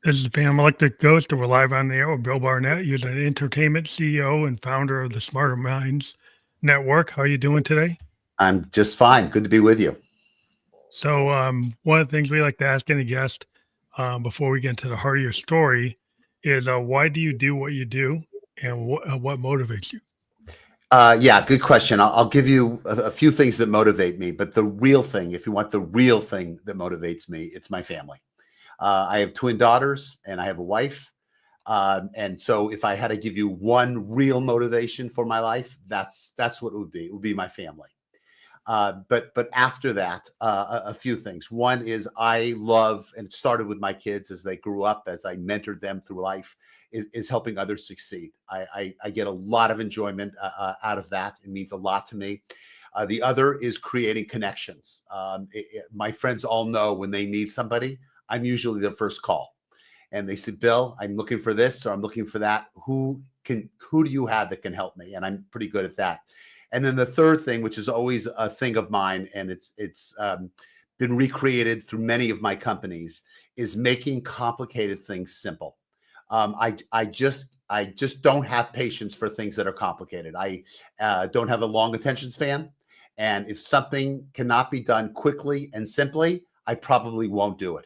This is Pam Electric Ghost, and we're live on the air with Bill Barnett. You're an entertainment CEO and founder of the Smarter Minds Network. How are you doing today? I'm just fine. Good to be with you. So, one of the things we like to ask any guest before we get into the heart of your story is why do you do what you do, and what motivates you? Yeah, good question. I'll give you a few things that motivate me, but the real thing, if you want the real thing that motivates me, it's my family. I have twin daughters and I have a wife. And so if I had to give you one real motivation for my life, that's what it would be. It would be my family. But after that, a few things. One is I love, and it started with my kids as they grew up, as I mentored them through life, is helping others succeed. I get a lot of enjoyment out of that. It means a lot to me. The other is creating connections. My friends all know when they need somebody, I'm usually their first call. And they said, Bill, I'm looking for this or I'm looking for that. Who do you have that can help me? And I'm pretty good at that. And then the third thing, which is always a thing of mine, and it's been recreated through many of my companies, is making complicated things simple. I just don't have patience for things that are complicated. I don't have a long attention span, and if something cannot be done quickly and simply, I probably won't do it.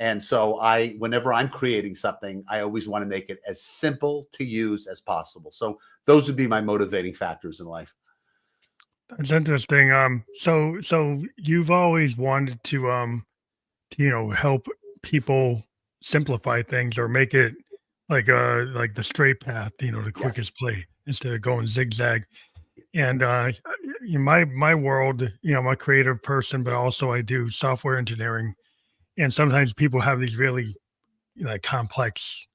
And so whenever I'm creating something, I always want to make it as simple to use as possible. So those would be my motivating factors in life. That's interesting. So you've always wanted to help people simplify things or make it like the straight path, the Yes. quickest play instead of going zigzag. And in my world, I'm a creative person, but also I do software engineering. And sometimes people have these really complex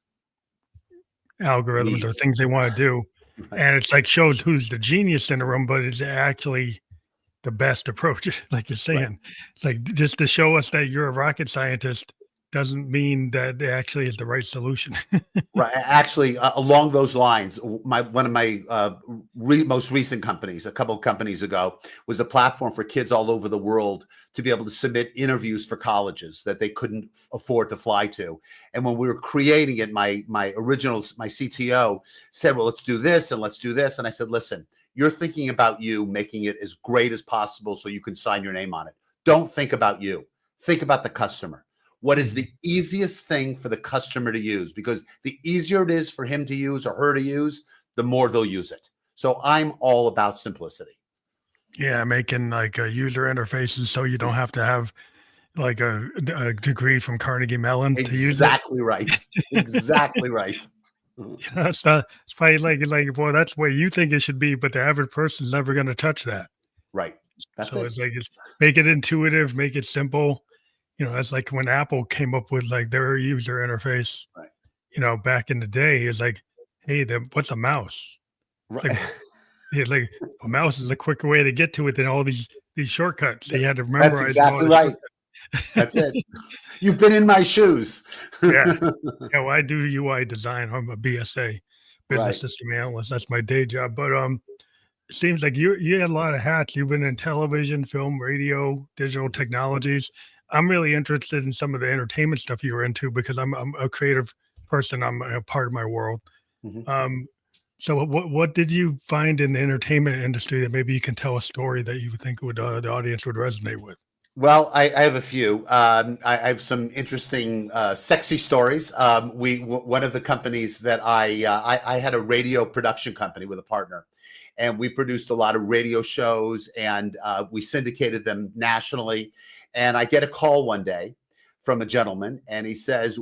algorithms or Needs. things they want to do. Right. And it's like shows who's the genius in the room, but it's actually the best approach, like you're Right. saying. Like just to show us that you're a rocket scientist doesn't mean that it actually is the right solution. Right. Actually, along those lines, one of my most recent companies, a couple of companies ago, was a platform for kids all over the world to be able to submit interviews for colleges that they couldn't afford to fly to. And when we were creating it, my CTO said, "Well, let's do this and let's do this." And I said, "Listen, you're thinking about you making it as great as possible so you can sign your name on it. Don't think about you. Think about the customer. What is the easiest thing for the customer to use? Because the easier it is for him to use or her to use, the more they'll use it." So I'm all about simplicity. Yeah, making like user interfaces so you don't have to have like a degree from Carnegie Mellon to use it. Exactly right. Exactly right. It's not. It's probably like boy, that's the way you think it should be, but the average person's never going to touch that. Right. That's So it. it's like it's make it intuitive, make it simple. That's like when Apple came up with like their user interface. Right. Back in the day, it's like, hey, what's a mouse? It's Right. like a mouse is a quicker way to get to it than all these shortcuts. They had to That's memorize all exactly the right. shortcuts. That's it. You've been in my shoes. Yeah. Yeah, well, I do UI design. I'm a BSA, business Right. system analyst. That's my day job. But it seems like you had a lot of hats. You've been in television, film, radio, digital technologies. I'm really interested in some of the entertainment stuff you were into because I'm a creative person. I'm a part of my world. Mhm. Um, so what did you find in the entertainment industry that maybe you can tell a story that you think would the audience would resonate with? Well, I have a few. I have some interesting, sexy stories. One of the companies that I had a radio production company with a partner, and we produced a lot of radio shows, and we syndicated them nationally. And I get a call one day from a gentleman, and he says,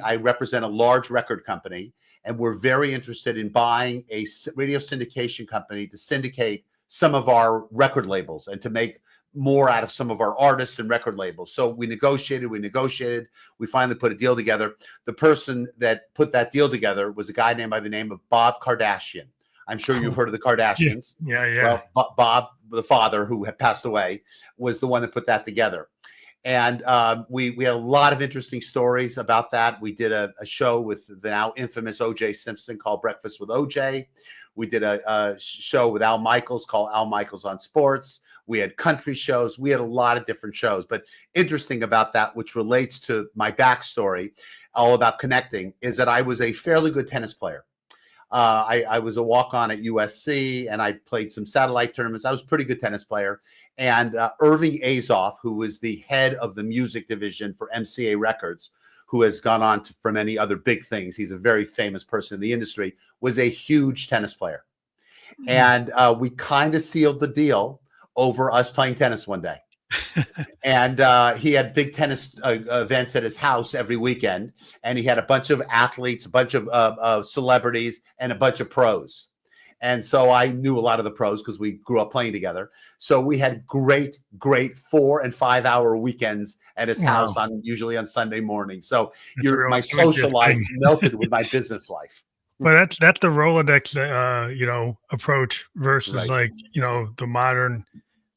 I represent a large record company, and we're very interested in buying a radio syndication company to syndicate some of our record labels and to make more out of some of our artists and record labels. So we negotiated, we finally put a deal together. The person that put that deal together was a guy named by the name of Bob Kardashian. I'm sure you've heard of the Yeah, Kardashians. yeah. Well, Bob, the father who had passed away, was the one that put that together. And we had a lot of interesting stories about that. We did a show with the now infamous O.J. Simpson called Breakfast with O.J. We did a show with Al Michaels called Al Michaels on Sports. We had country shows. We had a lot of different shows. But interesting about that, which relates to my backstory, all about connecting, is that I was a fairly good tennis player. I was a walk-on at USC, and I played some satellite tournaments. I was a pretty good tennis player. And Irving Azoff, who was the head of the music division for MCA Records, who has gone on for many other big things, he's a very famous person in the industry, was a huge tennis player. And we kind of sealed the deal over us playing tennis one day. And he had big tennis events at his house every weekend. And he had a bunch of athletes, a bunch of celebrities, and a bunch of pros. And so I knew a lot of the pros because we grew up playing together. So we had great 4 and 5 hour weekends at his house usually on Sunday morning. So my social life melted with my business life. But that's the Rolodex, approach versus like, the modern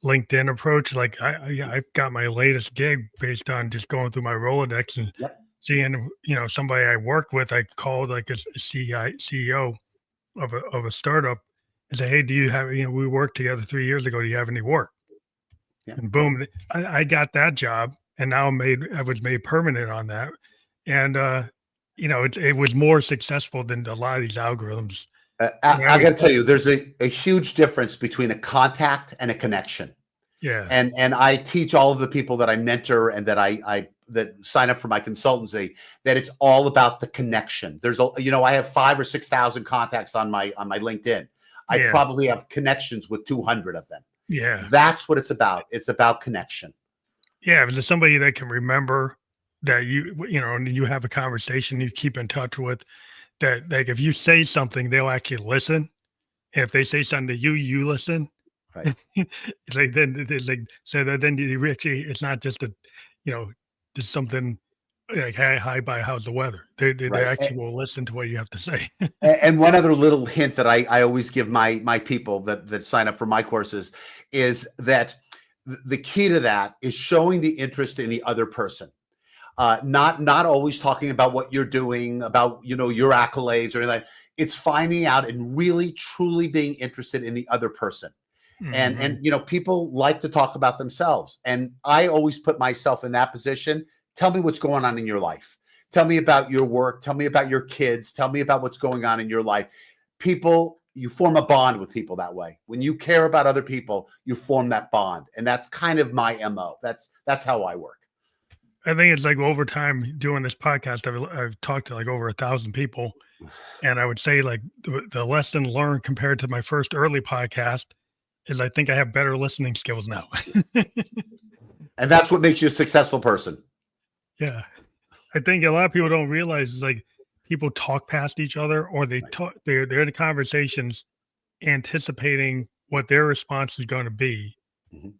LinkedIn approach. Like I've got my latest gig based on just going through my Rolodex and seeing, somebody I worked with. I called like a CEO of a startup and say, hey, do you have, we worked together 3 years ago. Do you have any work? Yeah. And boom, I got that job, and now I was made permanent on that. And, it was more successful than a lot of these algorithms. I got to tell you, there's a huge difference between a contact and a connection. Yeah. And I teach all of the people that I mentor and that I that sign up for my consultancy that it's all about the connection. There's I have 5,000 or 6,000 contacts on my LinkedIn. I probably have connections with 200 of them. Yeah. That's what it's about. It's about connection. Yeah. If there's somebody that can remember that and you have a conversation you keep in touch with, that like if you say something, they'll actually listen. And if they say something to you, you listen. Right. It's like then you actually, it's not just just something like hi, bye, how's the weather? They actually will listen to what you have to say. And one other little hint that I always give my people that sign up for my courses is that the key to that is showing the interest in the other person. Not always talking about what you're doing, about your accolades or anything. It's finding out and really truly being interested in the other person. Mm-hmm. And people like to talk about themselves, and I always put myself in that position. Tell me what's going on in your life. Tell me about your work. Tell me about your kids. Tell me about what's going on in your life. You form a bond with people that way. When you care about other people, you form that bond, and that's kind of my MO. That's how I work. I think it's like over time doing this podcast, I've talked to like over 1,000 people, and I would say like the lesson learned compared to my first early podcast is I think I have better listening skills now. And that's what makes you a successful person. Yeah. I think a lot of people don't realize is like people talk past each other, or they're in the conversations anticipating what their response is going to be,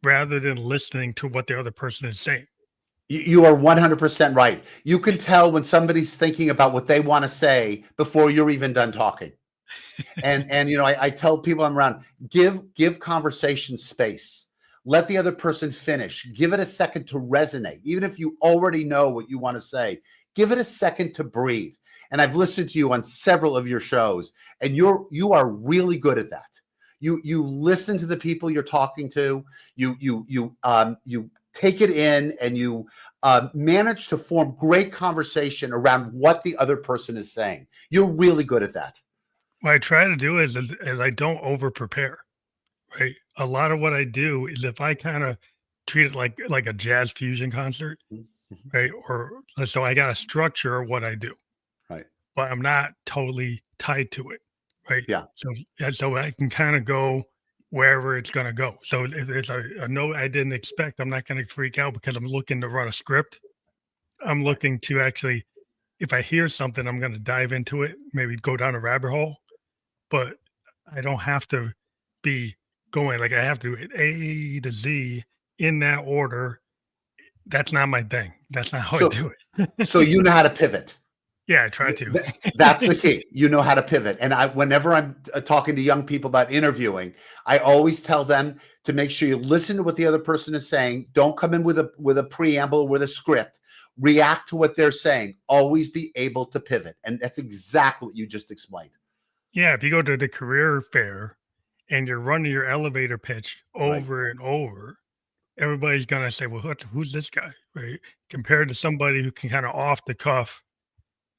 rather than listening to what the other person is saying. You are 100% right. You can tell when somebody's thinking about what they want to say before you're even done talking. And I tell people I'm around, give conversation space. Let the other person finish. Give it a second to resonate. Even if you already know what you want to say, give it a second to breathe. And I've listened to you on several of your shows, and you are really good at that. You listen to the people you're talking to. You take it in, and you manage to form great conversation around what the other person is saying. You're really good at that. What I try to do is I don't over prepare, right? A lot of what I do is if I kind of treat it like a jazz fusion concert, right? Or so I got a structure of what I do, right? But I'm not totally tied to it, right? Yeah. So I can kind of go wherever it's going to go. So if there's a note I didn't expect, I'm not going to freak out because I'm looking to run a script. I'm looking to actually, if I hear something, I'm going to dive into it, maybe go down a rabbit hole. But I don't have to be going like I have to do it A to Z in that order. That's not my thing. That's not how I do it. So you know how to pivot. Yeah, I try to. That's the key. You know how to pivot. And whenever I'm talking to young people about interviewing, I always tell them to make sure you listen to what the other person is saying. Don't come in with a preamble, with a script. React to what they're saying. Always be able to pivot. And that's exactly what you just explained. Yeah, if you go to the career fair and you're running your elevator pitch Right. over and over, everybody's gonna say, "Well, who's this guy?" Right? Compared to somebody who can kind of off the cuff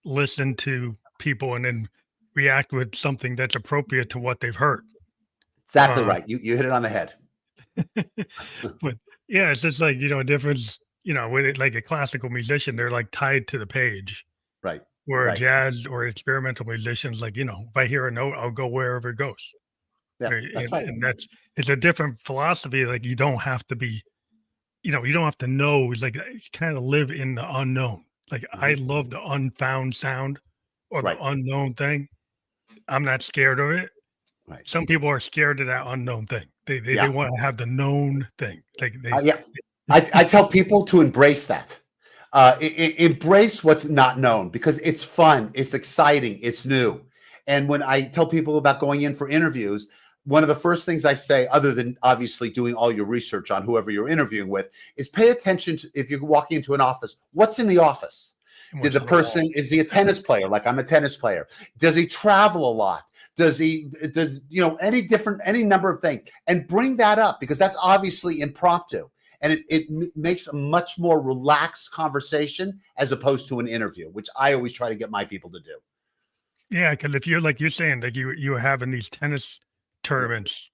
listen to people and then react with something that's appropriate to what they've heard. Exactly Um, right. You hit it on the head. but yeah, it's just like, a difference, with it, like a classical musician, they're like tied to the page. Right. Where a Right. jazz or experimental musicians, like, if I hear a note, I'll go wherever it goes. Yeah, Right. that's And right. it's a different philosophy. Like you don't have to be, you don't have to know. It's like you kind of live in the unknown. Like I Mhm. love the unfound sound or the Right. unknown thing. I'm not scared of it. Right. Some people are scared of that unknown thing. They Yeah. want to have the known thing. Like Yeah. I tell people to embrace that. Embrace what's not known because it's fun, it's exciting, it's new. And when I tell people about going in for interviews, one of the first things I say, other than obviously doing all your research on whoever you're interviewing with, is pay attention to if you're walking into an office, what's in the office? Did what's the on the wall. person, is he a tennis player? Like I'm a tennis player. Does he travel a lot? Does he, any number of things, and bring that up because that's obviously impromptu. And it makes a much more relaxed conversation as opposed to an interview, which I always try to get my people to do. Yeah, because if you're like you're saying, like you are having these tennis Yeah. tournaments,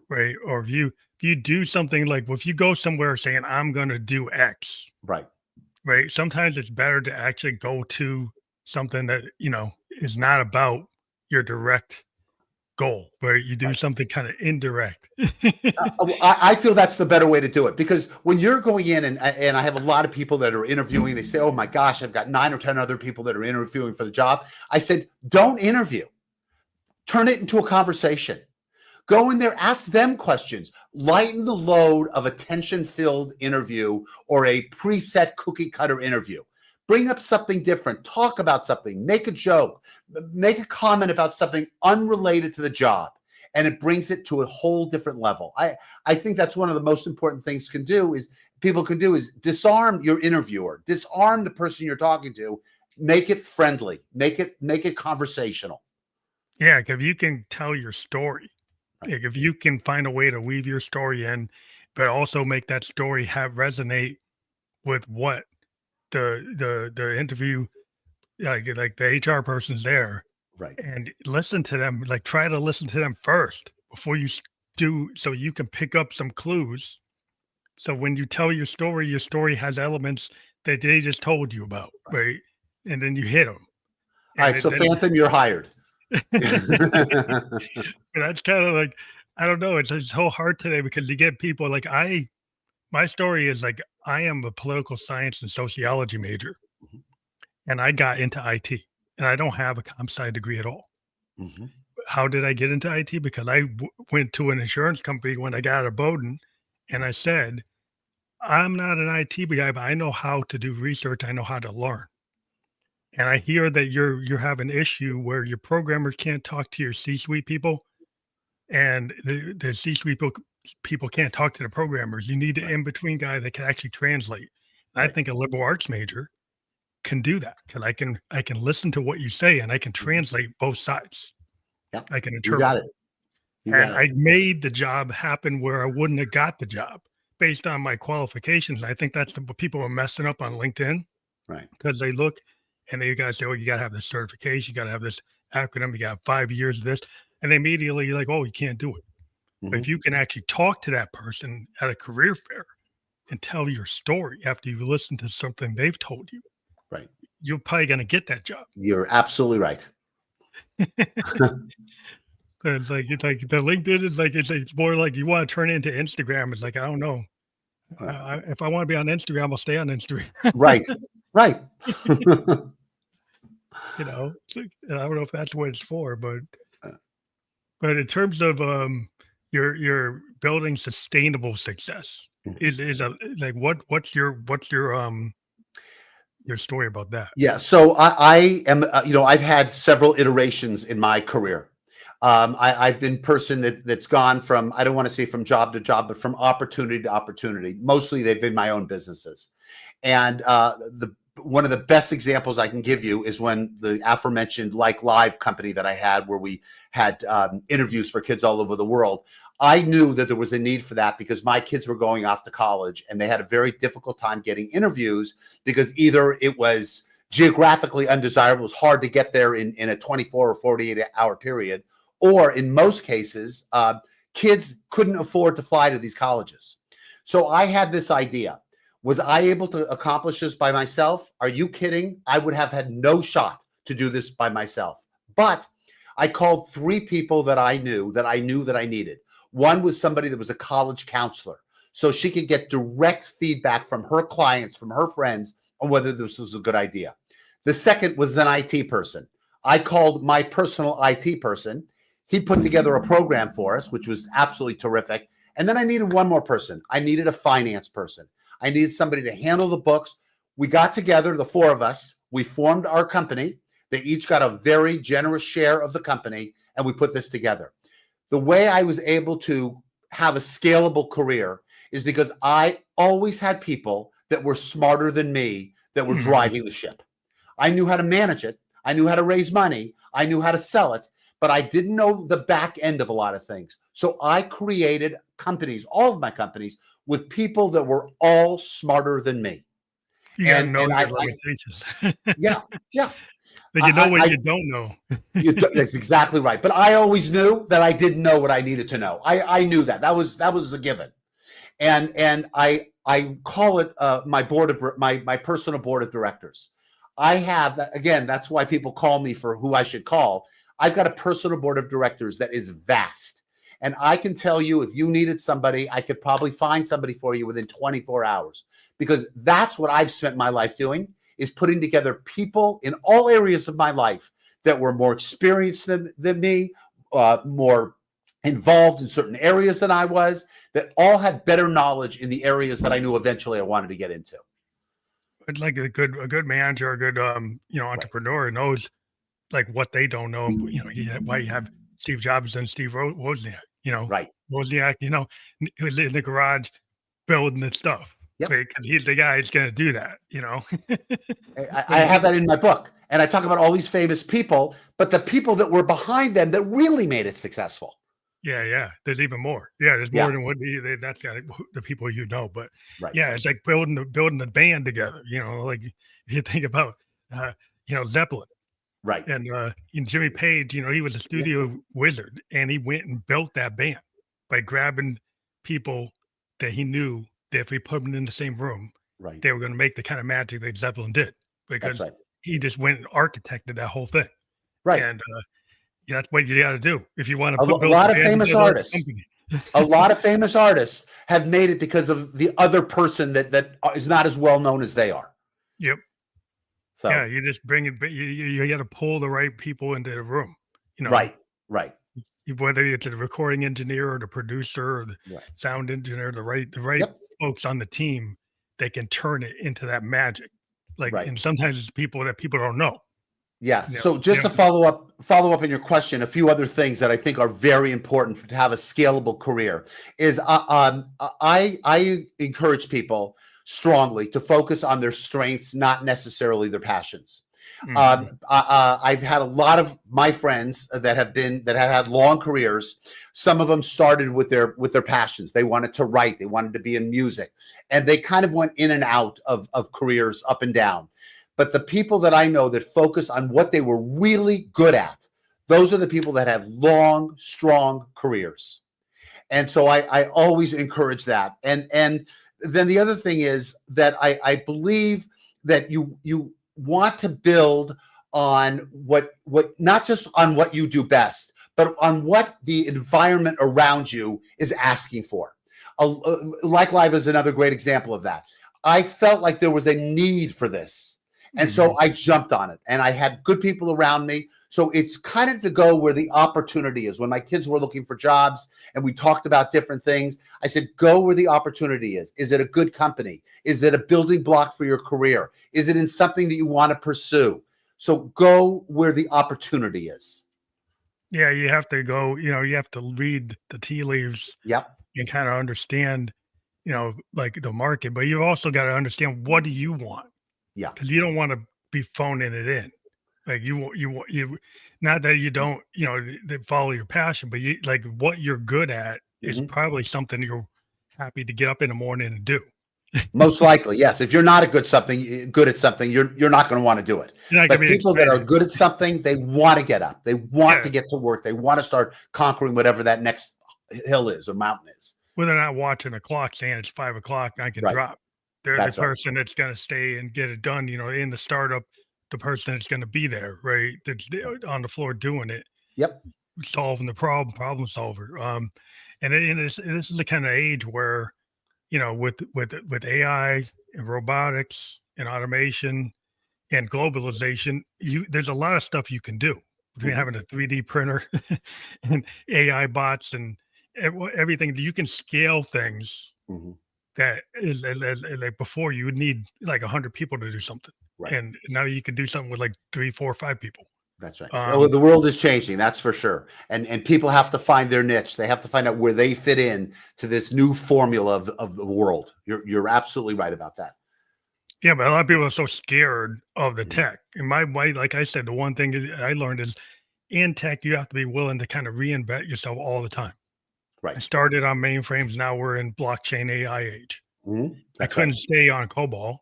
right? Or if you do something like, well, if you go somewhere saying I'm gonna do X, Right. right? Sometimes it's better to actually go to something that is not about your direct goal, where you do Right. something kind of indirect. I feel that's the better way to do it because when you're going in and I have a lot of people that are interviewing, they say, "Oh my gosh, I've got 9 or 10 other people that are interviewing for the job." I said, "Don't interview. Turn it into a conversation. Go in there, ask them questions, lighten the load of a tension-filled interview or a preset cookie cutter interview. Bring up something different, talk about something, make a joke, make a comment about something unrelated to the job, and it brings it to a whole different level. I think that's one of the most important things people can do is disarm your interviewer, disarm the person you're talking to, make it friendly, make it conversational. Yeah, if you can tell your story, Right. like if you can find a way to weave your story in, but also make that story have resonate with what the interview, like the HR person's there, Right. and listen to them, like try to listen to them first before you do, so you can pick up some clues. So when you tell your story has elements that they just told you about, right? And then you hit them, All and right, so then Phantom, you're hired. that's kind of like, I don't know. It's so hard today because you get people like my story is like I am a political science and sociology major, and I got into IT, and I don't have a comp sci degree at all. Mhm. How did I get into IT? Because I went to an insurance company when I got out of Bowdoin, and I said, I'm not an IT guy, but I know how to do research. I know how to learn. And I hear that you're having an issue where your programmers can't talk to your C-suite people, and the C-suite people can't talk to the programmers. You need an Right, in-between guy that can actually translate. I right. think a liberal arts major can do that because I can listen to what you say and I can Mhm. translate both sides. Yeah, I can you got interpret. it. You And got it. I made the job happen where I wouldn't have got the job based on my qualifications. I think that's what people are messing up on LinkedIn Right. because they look and they guys say, "Oh, you got to have this certification, you got to have this acronym, you got 5 years of this," and they immediately like, "Oh, you can't do it." But if Mhm. you can actually talk to that person at a career fair and tell your story after you listen to something they've told you, Right. you're probably going to get that job. You're absolutely right. It's like the LinkedIn is like it's more like you want to turn it into Instagram. It's like I don't know. If I want to be on Instagram, I'll stay on Instagram. Right. Right. It's like, I don't know if that's what it's for, but in terms of your building sustainable success, is a like what's your story about that? Yeah. So I am, I've had several iterations in my career. I've been person that's gone from, I don't want to say from job to job, but from opportunity to opportunity. Mostly they've been my own businesses. And one of the best examples I can give you is when the aforementioned Like Live company that I had, where we had interviews for kids all over the world. I knew that there was a need for that because my kids were going off to college and they had a very difficult time getting interviews because either it was geographically undesirable, it was hard to get there in a 24 or 48 hour period, or in most cases, kids couldn't afford to fly to these colleges. So I had this idea. Was I able to accomplish this by myself? Are you kidding? I would have had no shot to do this by myself. But I called 3 people that I knew that I needed. One was somebody that was a college counselor, so she could get direct feedback from her clients, from her friends, on whether this was a good idea. The second was an IT person. I called my personal IT person. He put together a program for us, which was absolutely terrific. And then I needed one more person. I needed a finance person. I needed somebody to handle the books. We got together, the 4 of us. We formed our company. They each got a very generous share of the company, and we put this together. The way I was able to have a scalable career is because I always had people that were smarter than me that were driving the ship. I knew how to manage it. I knew how to raise money. I knew how to sell it, but I didn't know the back end of a lot of things. So I created companies, all of my companies, with people that were all smarter than me. You got to know your limitations. Yeah. But you know what you don't know. That's exactly right. But I always knew that I didn't know what I needed to know. I knew that. That was a given. And I call it my personal board of directors. I have, again, that's why people call me for who I should call. I've got a personal board of directors that is vast. And I can tell you, if you needed somebody, I could probably find somebody for you within 24 hours, because that's what I've spent my life doing, is putting together people in all areas of my life that were more experienced than me, more involved in certain areas than I was, that all had better knowledge in the areas that I knew eventually I wanted to get into. It's like a good manager, a good entrepreneur knows like what they don't know. Why you have Steve Jobs and Steve Wozniak. Right. Wozniak, he was in the garage building the stuff. Yep. Because he's the guy who's going to do that, I have that in my book, and I talk about all these famous people, but the people that were behind them that really made it successful. Yeah. There's even more. Yeah, there's more than what that's the people But right. Yeah, it's like building the band together. Like if you think about Zeppelin. Right. And Jimmy Page, he was a studio wizard, and he went and built that band by grabbing people that he knew that if we put them in the same room, right, they were going to make the kind of magic that Zeppelin did, because he just went and architected that whole thing. Right. And that's what you got to do if you want to build a lot of famous artists. A lot of famous artists have made it because of the other person that is not as well known as they are. Yep. So yeah, you just bring it. You got to pull the right people into the room. Right. Whether it's the recording engineer or the producer or the sound engineer, the right folks on the team that can turn it into that magic. And sometimes it's people that people don't know. Yeah. So just to follow up on your question, a few other things that I think are very important to have a scalable career is I encourage people strongly to focus on their strengths, not necessarily their passions. I've had a lot of my friends that have had long careers. Some of them started with their passions. They wanted to write, they wanted to be in music, and they kind of went in and out of careers, up and down. But the people that I know that focus on what they were really good at, those are the people that have long, strong careers. And so I always encourage that. And then the other thing is that I believe that you want to build on what not just on what you do best, but on what the environment around you is asking for. Like Live is another great example of that. I felt like there was a need for this. And so I jumped on it, and I had good people around me. So it's kind of to go where the opportunity is. When my kids were looking for jobs and we talked about different things, I said, go where the opportunity is. Is it a good company? Is it a building block for your career? Is it in something that you want to pursue? So go where the opportunity is. Yeah, you have to go, you have to read the tea leaves. Yep. And kind of understand, like the market, but you also got to understand, what do you want? Yeah. because you don't want to be phoning it in. Like you not that you don't, they follow your passion, but you like what you're good at is Mhm. probably something you're happy to get up in the morning and do. Most likely, yes. If you're not a good at something, you're not going to want to do it. You're not gonna But be people that are excited. good at something, they want to get up. They want to Yeah. get to work. They want to start conquering whatever that next hill is or mountain is. Well, they're not watching a clock saying it's 5 o'clock and I can Right. drop. They're the That's right. person that's gonna stay and get it done, in the startup, the person that's gonna be there, right? That's Right. on the floor doing it, Yep. solving the problem solver. And this is the kind of age where, with AI and robotics and automation and globalization, there's a lot of stuff you can do between Mhm. having a 3D printer and AI bots and everything. You can scale things Mhm. that is like before you would need like 100 people to do something, Right. and now you can do something with like three, four, 5 people. That's right. Oh, Um, the world is changing, that's for sure. And people have to find their niche. They have to find out where they fit in to this new formula of the world. You're absolutely right about that. yeah, but a lot of people are so scared of the Mhm. tech. And my way, like I said, the one thing that I learned is in tech, you have to be willing to kind of reinvent yourself all the time. I Right. started on mainframes. Now we're in blockchain AI age. Mhm. I That's right. couldn't stay on COBOL.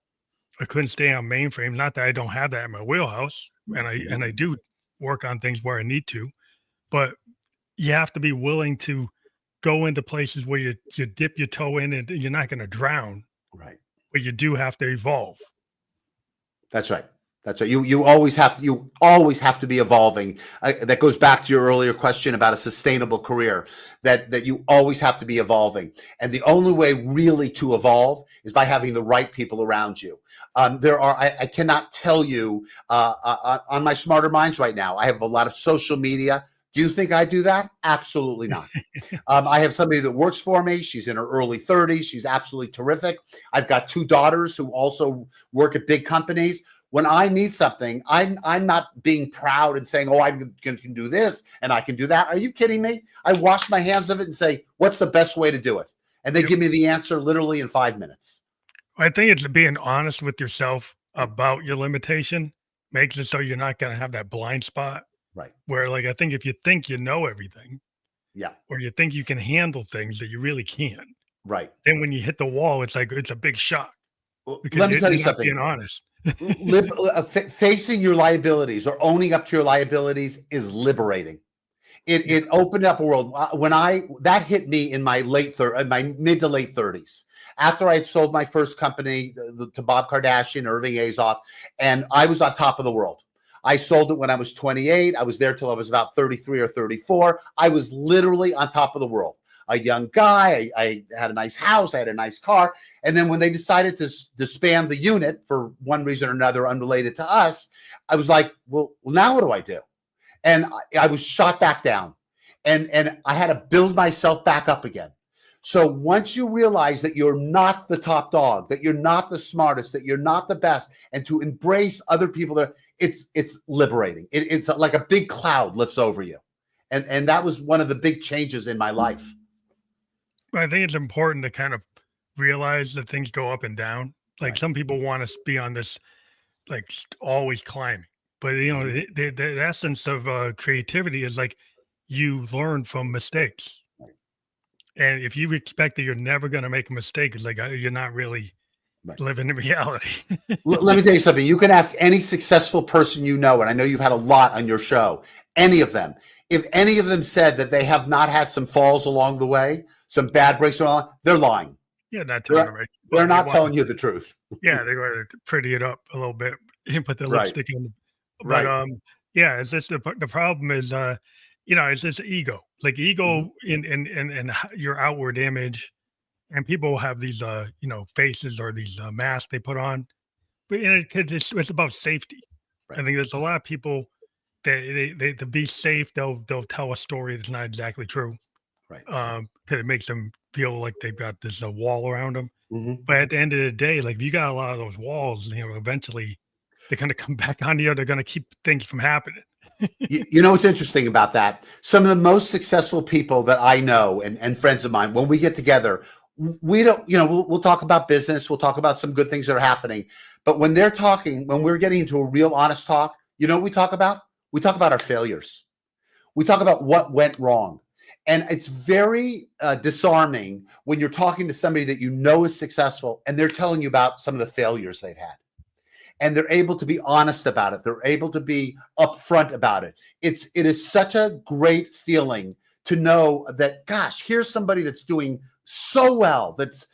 I couldn't stay on mainframe. Not that I don't have that in my wheelhouse, and I Mhm. do work on things where I need to, but you have to be willing to go into places where you dip your toe in and you're not going to drown, Right. but you do have to evolve. That's right. That's right. You always have to be evolving. That goes back to your earlier question about a sustainable career. That you always have to be evolving, and the only way really to evolve is by having the right people around you. I cannot tell you on my Smarter Minds right now. I have a lot of social media. Do you think I do that? Absolutely not. I have somebody that works for me. She's in her early 30s. She's absolutely terrific. I've got two daughters who also work at big companies. When I need something, I'm not being proud and saying, "Oh, I can do this and I can do that." Are you kidding me? I wash my hands of it and say, "What's the best way to do it?" And they Yep. give me the answer literally in 5 minutes. I think it's being honest with yourself Right. about your limitation makes it so you're not going to have that blind spot Right. where, like, I think if you think you know everything Yeah. or you think you can handle things that you really can't, Right. then when you hit the wall, it's like it's a big shock Well, because let me tell you you're not something. being honest. Facing your liabilities or owning up to your liabilities is liberating. It Yeah. it opened up a world when I that hit me in my my mid to late 30s. After I had sold my first company to Bob Kardashian, Irving Azoff, and I was on top of the world. I sold it when I was 28. I was there till I was about 33 or 34. I was literally on top of the world. A young guy. I had a nice house. I had a nice car. And then when they decided to disband the unit for one reason or another, unrelated to us, I was like, well now what do I do? And I was shot back down, and I had to build myself back up again. So once you realize that you're not the top dog, that you're not the smartest, that you're not the best, and to embrace other people, that it's liberating. It's like a big cloud lifts over you, and that was one of the big changes in my life. But I think it's important to kind of realize that things go up and down. Like Right. some people want to be on this, like always climbing, but Mhm. the essence of creativity is like you learn from mistakes. Right. And if you expect that you're never going to make a mistake, it's like you're not really Right. living in reality. Let me tell you something. You can ask any successful person you know, and I know you've had a lot on your show, any of them. If any of them said that they have not had some falls along the way, some bad breaks along, they're lying. Yeah, not telling the They're, right. they're Well, they not want, telling you the truth. yeah, they want to pretty it up a little bit and put the Right. lipstick on. But Right. yeah, it's just the problem is it's just ego, like Mhm. ego in your outward image, and people have these faces or these masks they put on, but it's about safety. I Right. think there's a lot of people that they to be safe, they'll tell a story that's not exactly true, Right. 'cause it makes them feel like they've got this wall around them. Mhm. But at the end of the day, like if you got a lot of those walls, eventually they're gonna come back on you. They're gonna keep things from happening. You know what's interesting about that? Some of the most successful people that I know and friends of mine, when we get together, we don't, you know, we'll talk about business. We'll talk about some good things that are happening. But when they're talking, when we're getting into a real honest talk, you know what we talk about? We talk about our failures. We talk about what went wrong. And it's very disarming when you're talking to somebody that you know is successful and they're telling you about some of the failures they've had. And they're able to be honest about it. They're able to be upfront about it. It is such a great feeling to know that, gosh, here's somebody that's doing so well. That's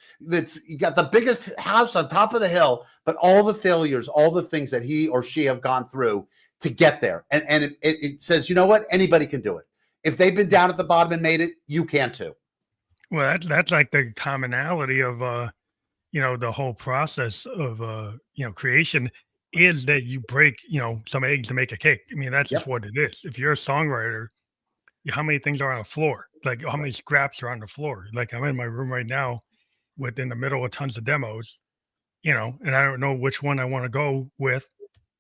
you got the biggest house on top of the hill, but all the failures, all the things that he or she have gone through to get there. And it says, you know what? Anybody can do it. If they've been down at the bottom and made it, you can too. Well, that's like the commonality of the whole process of creation is that you break, some eggs to make a cake. I mean, that's just Yep. what it is. If you're a songwriter, how many things are on the floor? Like how many scraps are on the floor? Like I'm in my room right now within the middle of tons of demos, and I don't know which one I want to go with.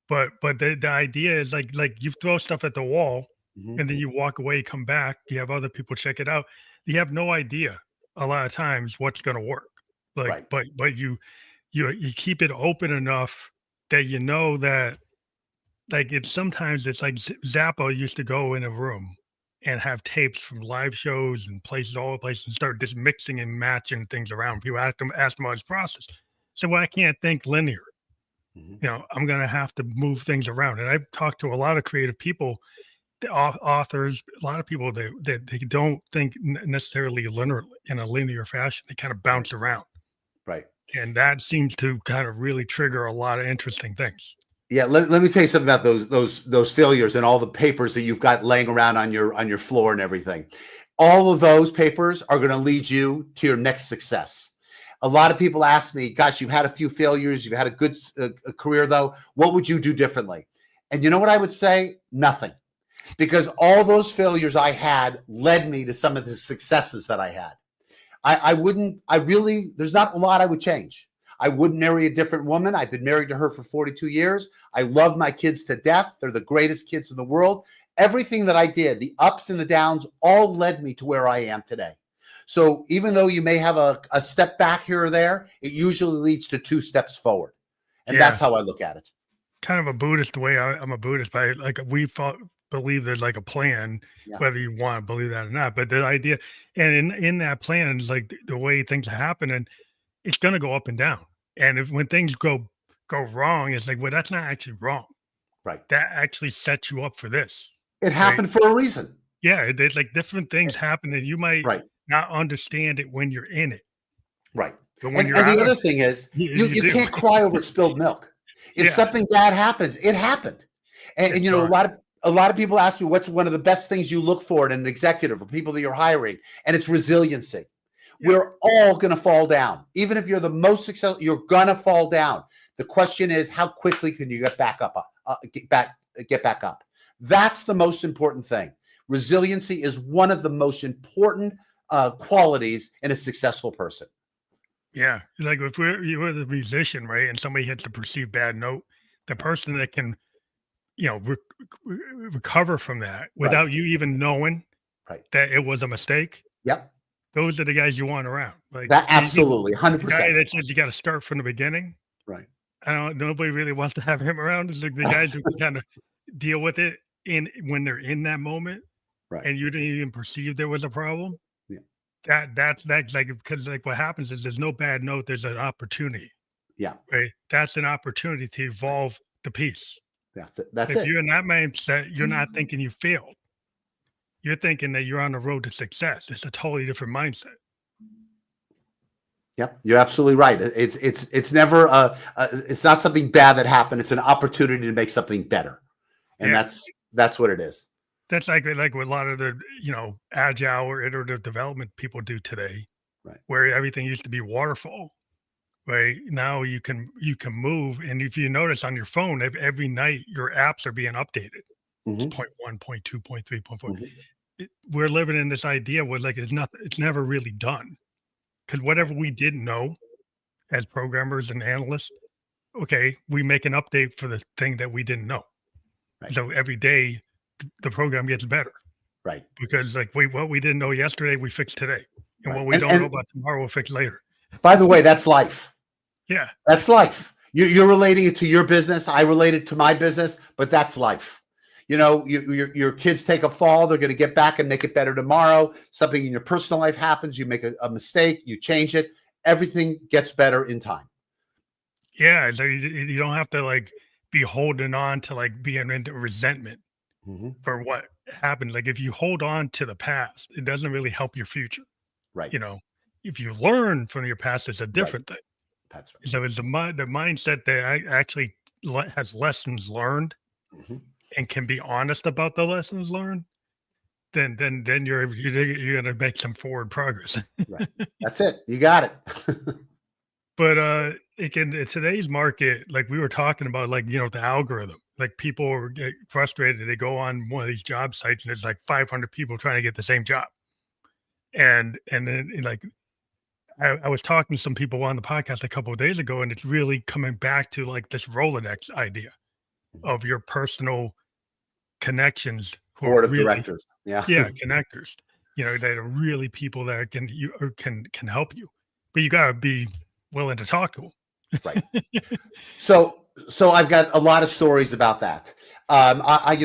But the idea is like you throw stuff at the wall Mhm. and then you walk away, come back, you have other people check it out. You have no idea a lot of times what's going to work. Like, Right. but you keep it open enough that you know that like it's like Zappa used to go in a room and have tapes from live shows and places all the places and start just mixing and matching things around. People ask him about his process. So well, I can't think linear. Mhm. I'm going to have to move things around. And I've talked to a lot of creative people, the authors, a lot of people that they don't think necessarily linear in a linear fashion. They kind of Right. bounce around. Right. And that seems to kind of really trigger a lot of interesting things. Yeah, let me tell you something about those failures and all the papers that you've got laying around on your floor and everything. All of those papers are going to lead you to your next success. A lot of people ask me, "Gosh, you've had a few failures. You've had a good a career, though. What would you do differently?" And you know what I would say? Nothing, because all those failures I had led me to some of the successes that I had. I wouldn't, I really, there's not a lot I would change. I wouldn't marry a different woman. I've been married to her for 42 years. I love my kids to death. They're the greatest kids in the world. Everything that I did, the ups and the downs, all led me to where I am today. So even though you may have a step back here or there, it usually leads to 2 steps forward. And Yeah. that's how I look at it. Kind of a Buddhist way. I'm a Buddhist, but like believe there's like a plan, Yeah. whether you want to believe that or not. But the idea, and in that plan is like the way things happen, and it's going to go up and down. And when things go wrong, it's like, well, that's not actually wrong. Right. That actually sets you up for this. It happened for a reason. Yeah, there's like different things happen, and you might Right. not understand it when you're in it. Right. But when And you're out the of other thing is, you do. can't cry over spilled milk. If Yeah. something bad happens, it happened. And It's you know, hard. a lot of people ask me what's one of the best things you look for in an executive or people that you're hiring, and it's resiliency. Yeah. We're all going to fall down. Even if you're the most successful, you're going to fall down. The question is, how quickly can you get back up? Get back up. That's the most important thing. Resiliency is one of the most important qualities in a successful person. Yeah, like if you were the musician, right, and somebody hits a perceived bad note, the person that can, recover from that Right. without you even knowing Right. that it was a mistake, Yep. those are the guys you want around. Like That the absolutely, the guy 100%. that says you got to start from the beginning. Right. I don't. Nobody really wants to have him around. It's like the guys who can kind of deal with it in when they're in that moment, Right. and you didn't even perceive there was a problem. Yeah. That's like because like what happens is there's no bad note. There's an opportunity. Yeah. Right. That's an opportunity to evolve the piece. That's it. That's If it. you're in that mindset, you're not thinking you failed. You're thinking that you're on the road to success. It's a totally different mindset. Yep, you're absolutely right. It's never it's not something bad that happened. It's an opportunity to make something better, and Yeah. that's what it is. That's like what a lot of the agile or iterative development people do today, Right. where everything used to be waterfall. Right now you can move, and if you notice on your phone, every night your apps are being updated. It's Mhm. 0.1, 0.2, 0.3, 0.4. Mhm. We're living in this idea where like it's never really done. Because whatever we didn't know as programmers and analysts, okay, we make an update for the thing that we didn't know. Right. So every day the program gets better Right. because like what we didn't know yesterday, we fixed today. And Right. what we don't know about tomorrow, we'll fix later. By the way, that's life. Yeah. That's life. You're relating it to your business. I relate it to my business, but that's life. You know, your kids take a fall. They're going to get back and make it better tomorrow. Something in your personal life happens. You make a mistake. You change it. Everything gets better in time. Yeah. So you don't have to like be holding on to like being into resentment for what happened. Like if you hold on to the past, it doesn't really help your future. Right. You know, if you learn from your past, it's a different thing. That's right. So it's the mindset that actually has lessons learned and can be honest about the lessons learned. Then you're going to make some forward progress. Right. That's it. You got it. But in today's market, like we were talking about, like, you know, the algorithm, like people get frustrated. They go on one of these job sites and there's like 500 people trying to get the same job. And then like I was talking to some people on the podcast a couple of days ago, and it's really coming back to like this Rolodex idea of your personal connections who Board are of really, directors. Yeah. connectors, you know, that are really people that can help you, but you got to be willing to talk to them. Right. So I've got a lot of stories about that. I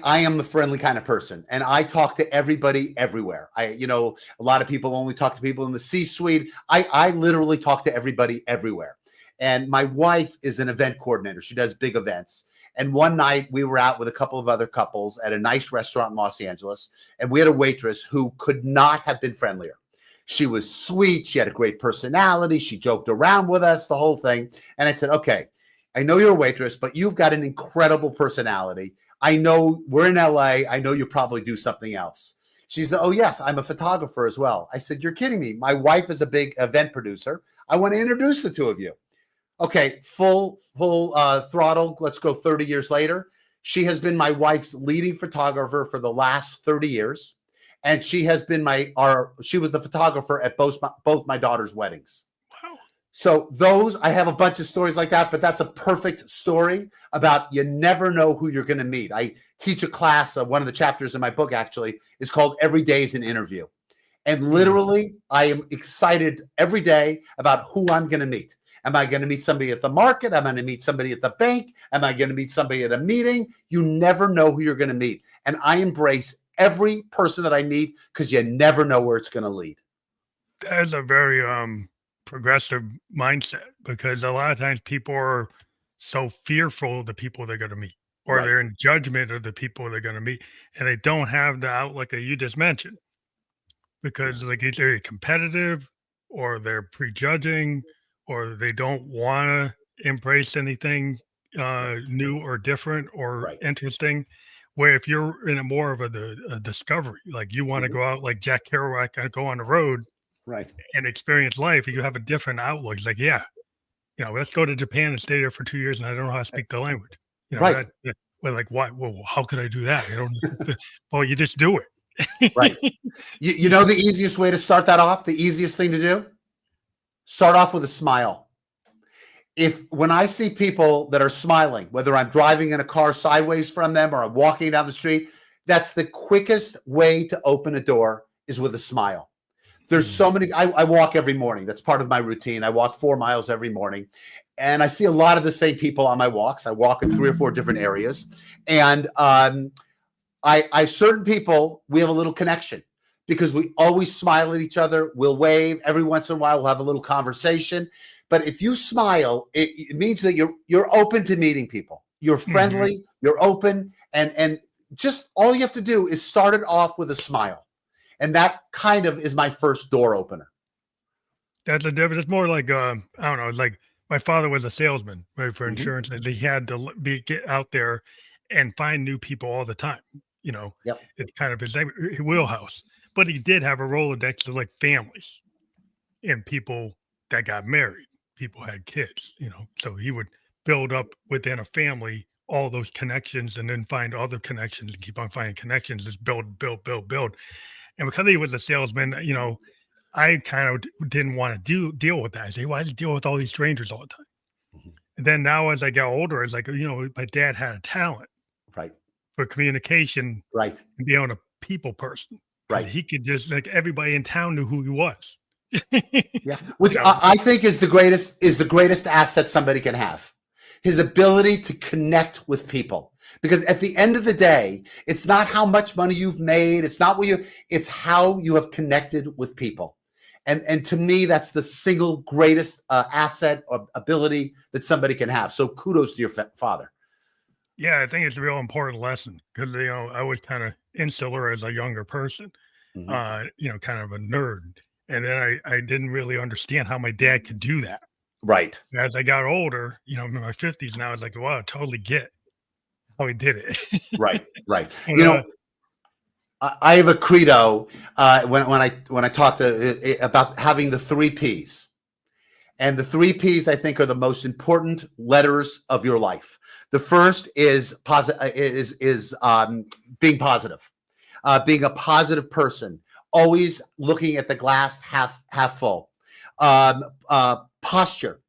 am a friendly kind of person, and I talk to everybody everywhere. A lot of people only talk to people in the C-suite. I literally talk to everybody everywhere. And my wife is an event coordinator. She does big events. And one night we were out with a couple of other couples at a nice restaurant in Los Angeles, and we had a waitress who could not have been friendlier. She was sweet. She had a great personality. She joked around with us, the whole thing. And I said, okay, I know you're a waitress, but you've got an incredible personality. I know we're in LA. I know you probably do something else. She said, oh, yes, I'm a photographer as well. I said, you're kidding me. My wife is a big event producer. I want to introduce the two of you. Okay, full throttle. Let's go 30 years later. She has been my wife's leading photographer for the last 30 years. And she has been she was the photographer at both my daughter's weddings. Wow. So I have a bunch of stories like that, but that's a perfect story about you never know who you're going to meet. I teach a class. One of the chapters in my book actually is called Every Day is an Interview. And literally, I am excited every day about who I'm going to meet. Am I going to meet somebody at the market? Am I going to meet somebody at the bank? Am I going to meet somebody at a meeting? You never know who you're going to meet. And I embrace every person that I meet because you never know where it's going to lead. That is a very progressive mindset, because a lot of times people are so fearful of the people they're going to meet, or they're in judgment of the people they're going to meet, and they don't have the outlook that you just mentioned, because like either competitive, or they're prejudging, or they don't want to embrace anything new or different or interesting. Where if you're in a more of a discovery, like you want to go out like Jack Kerouac and go on the road, and experience life, you have a different outlook. It's like, yeah, you know, let's go to Japan and stay there for 2 years, and I don't know how to speak the language. You know, well, like, why? Well, how could I do that? I don't. Well, you just do it. Right. You know the easiest way to start that off, the easiest thing to do? Start off with a smile. When I see people that are smiling, whether I'm driving in a car sideways from them or I'm walking down the street, that's the quickest way to open a door, is with a smile. There's so many. I walk every morning. That's part of my routine. I walk 4 miles every morning, and I see a lot of the same people on my walks. I walk in 3 or 4 different areas, and I certain people, we have a little connection because we always smile at each other. We'll wave every once in a while. We'll have a little conversation. But if you smile, it means that you're open to meeting people. You're friendly. You're open, and just all you have to do is start it off with a smile. And that kind of is my first door opener. That's a different. It's more like I don't know. It's like my father was a salesman, right, for insurance, and he had to get out there and find new people all the time. You know, it's kind of his wheelhouse. But he did have a Rolodex of like families and people that got married. People had kids. You know, so he would build up within a family all those connections, and then find other connections, and keep on finding connections. Just build. And because he was a salesman, you know, I kind of didn't want to deal with that. I say, why does he deal with all these strangers all the time? And then now as I got older, it's like, you know, my dad had a talent for communication, and being a people person. because Right. he could just like everybody in town knew who he was. Yeah. Which You know, I think is the greatest asset somebody can have. His ability to connect with people. Because at the end of the day, it's not how much money you've made, it's how you have connected with people. And to me, that's the single greatest asset or ability that somebody can have. So kudos to your father. yeah, I think it's a real important lesson because I was kind of insular as a younger person, Mhm. kind of a nerd, and then I didn't really understand how my dad could do that. Right. As I got older, I'm in my 50s now. I was like, wow, I totally get how he did it. Right. Right. but You know, I have a credo when I talk about having the three P's. And the three P's, I think, are the most important letters of your life. The first is being positive, being a positive person, always looking at the glass half full. Posture.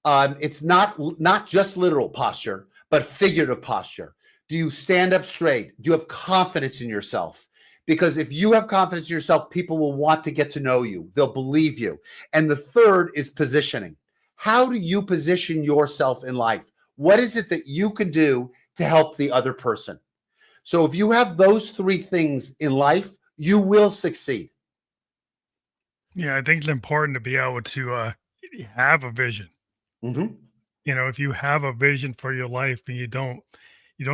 It's not just literal posture, but figurative posture. Do you stand up straight? Do you have confidence in yourself? Because if you have confidence in yourself, people will want to get to know you. They'll believe you. And the third is positioning. How do you position yourself in life? What is it that you can do to help the other person? So if you have those three things in life, you will succeed. yeah, I think it's important to be able to have a vision. Mm-hmm. If you have a vision for your life and you don't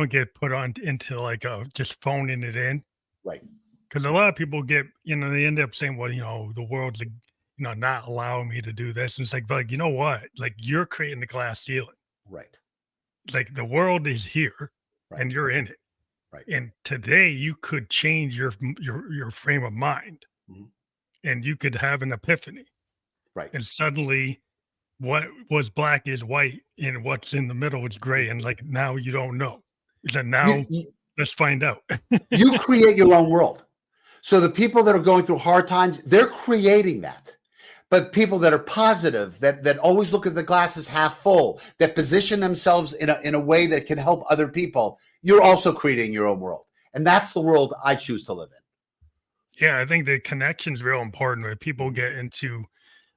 get put on into like just phoning it in. Right. Because a lot of people get, they end up saying, well, the world's like, not allowing me to do this. And it's like, you know what? Like you're creating the glass ceiling. Right. Like the world is here Right. and you're in it. Right. And today you could change your frame of mind Mm-hmm. and you could have an epiphany. Right. And suddenly what was black is white and what's in the middle is gray. And like now you don't know. So now You, let's find out. you create your own world. So the people that are going through hard times, they're creating that. But people that are positive, that always look at the glasses half full, that position themselves in a way that can help other people, you're also creating your own world. And that's the world I choose to live in. Yeah, I think the connection's real important when people get into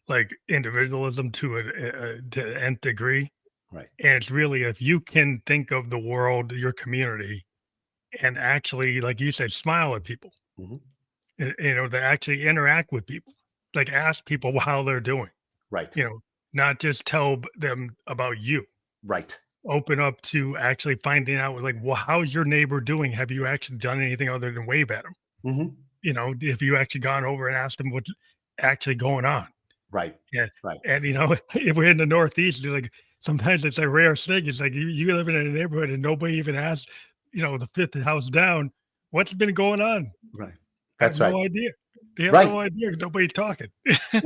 like individualism to an nth degree. Right. And it's really if you can think of the world, your community, and actually, like you said, smile at people, Mm-hmm. to actually interact with people, like ask people how they're doing, Right. not just tell them about you. Right. Open up to actually finding out, like, well, how's your neighbor doing? Have you actually done anything other than wave at them? Mm-hmm. If you actually gone over and asked them what's actually going on. Right. Yeah. Right. And if we're in the Northeast, like sometimes it's a rare thing. It's like you live in a neighborhood and nobody even asks, the fifth house down, what's been going on? Right. I have That's right. no idea. They have Right. no idea. Nobody talking.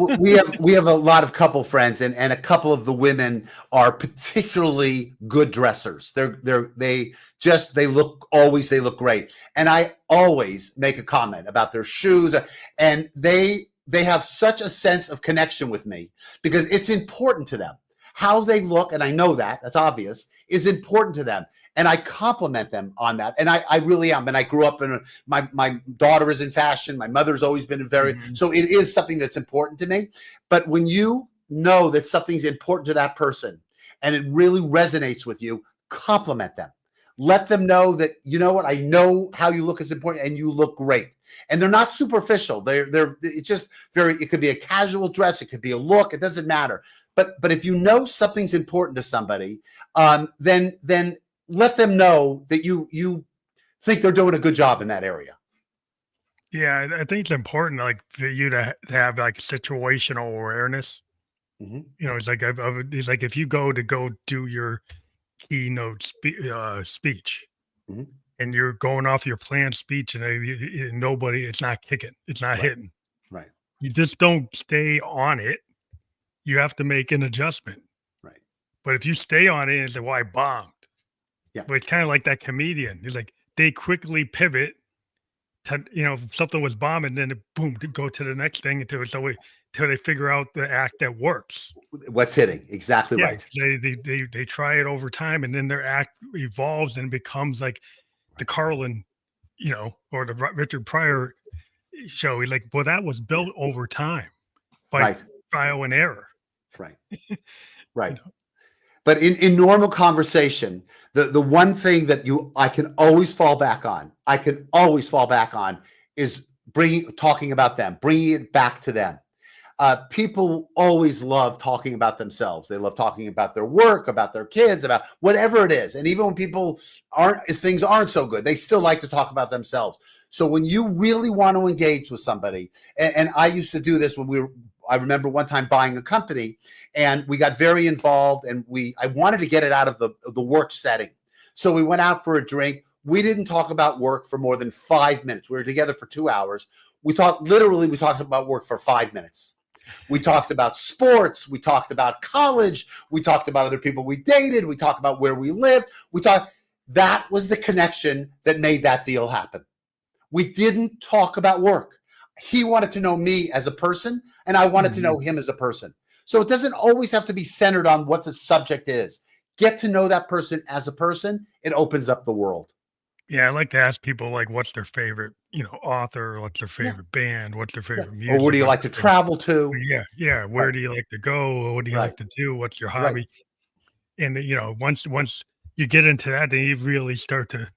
We have a lot of couple friends, and a couple of the women are particularly good dressers. They look great, and I always make a comment about their shoes, and they have such a sense of connection with me because it's important to them how they look, and I know that's obvious, is important to them. And I compliment them on that. And I really am. And I grew up my daughter is in fashion. My mother's always been so it is something that's important to me. But when you know that something's important to that person and it really resonates with you, compliment them. Let them know that, you know what, I know how you look is important and you look great. And they're not superficial. It's just it could be a casual dress. It could be a look. It doesn't matter. But if you know something's important to somebody, then let them know that you think they're doing a good job in that area. Yeah, I think it's important, like for you to have like situational awareness. Mm-hmm. It's like if you go do your keynote speech, Mm-hmm. and you're going off your planned speech, and it's not kicking, it's not Right. hitting. Right. You just don't stay on it. You have to make an adjustment. Right. But if you stay on it and say, "Well, I bombed," Yeah. but it's kind of like that comedian. He's like they quickly pivot to if something was bombing, then boom, to go to the next thing until they figure out the act that works. What's hitting? Exactly Yeah, right. they try it over time, and then their act evolves and becomes like the Carlin, or the Richard Pryor, show. He's like, well, that was built over time by Right. trial and error. Right. You Right. know? But in normal conversation, the one thing that I can always fall back on, is talking about them, bringing it back to them. People always love talking about themselves. They love talking about their work, about their kids, about whatever it is. And even when things aren't so good, they still like to talk about themselves. So when you really want to engage with somebody, and I used to do this I remember one time buying a company, and we got very involved, and I wanted to get it out of the work setting. So we went out for a drink. We didn't talk about work for more than 5 minutes. We were together for 2 hours. We talked about work for 5 minutes. We talked about sports. We talked about college. We talked about other people we dated. We talked about where we lived. That was the connection that made that deal happen. We didn't talk about work. He wanted to know me as a person, and I wanted to know him as a person. So it doesn't always have to be centered on what the subject is. Get to know that person as a person. It opens up the world. Yeah, I like to ask people like, what's their favorite, author? What's their favorite band? What's their favorite music? Or where do you like to travel to? Yeah. Where do you like to go? What do you like to do? What's your hobby? And once you get into that, then you really start to,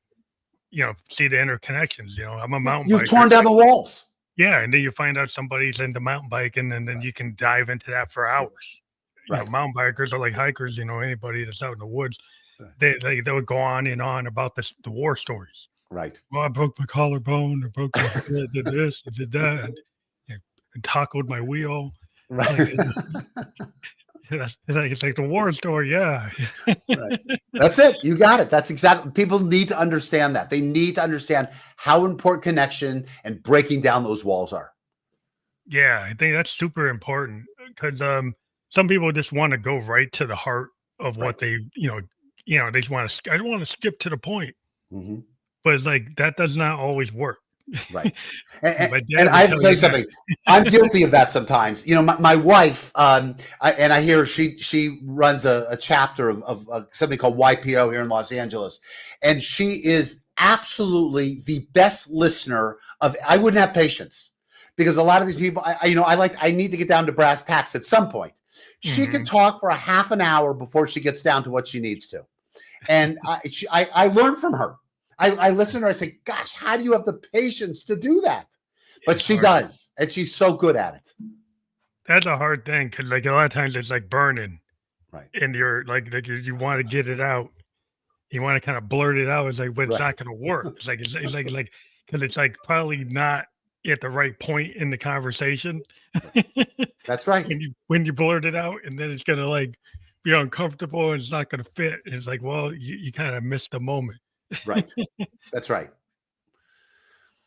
see the interconnections. I'm a mountain biker. You've torn down the walls. Yeah, and then you find out somebody's into mountain biking, and then you can dive into that for hours. Mountain bikers are like hikers. Anybody that's out in the woods, they would go on and on about the war stories. Right. Well, I broke my collarbone. I broke my did this, I did that, and tackled my wheel. Right. It's like the war story. Yeah. Right. That's it. You got it. That's exactly. People need to understand that. They need to understand how important connection and breaking down those walls are. Yeah, I think that's super important because some people just want to go right to the heart of what they, they just want to. I don't want to skip to the point, but it's like that does not always work. Right. And I have to tell you something. I'm guilty of that sometimes. My wife, I hear she runs a chapter of something called YPO here in Los Angeles. And she is absolutely the best listener I wouldn't have patience because a lot of these people, I need to get down to brass tacks at some point. She could talk for a half an hour before she gets down to what she needs to. And I learn from her. I listen to her. I say, gosh, how do you have the patience to do that? But she does. And she's so good at it. That's a hard thing. Because like a lot of times it's like burning. Right. And you're like you want to get it out. You want to kind of blurt it out. It's like, but it's not going to work. It's like, because it's like probably not at the right point in the conversation. That's right. When you blurt it out and then it's going to like be uncomfortable and it's not going to fit. And it's like, well, you kind of missed the moment. Right. That's right.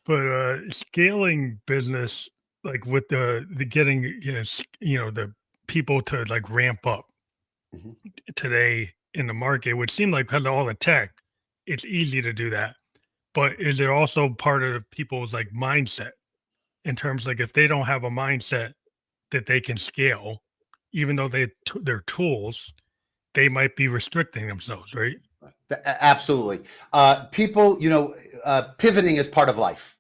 But scaling business, like with the getting, the people to like ramp up today in the market, it would seem like because of all the tech, it's easy to do that. But is it also part of people's like mindset in terms like if they don't have a mindset that they can scale, even though they're tools, they might be restricting themselves, right? Absolutely. People, pivoting is part of life.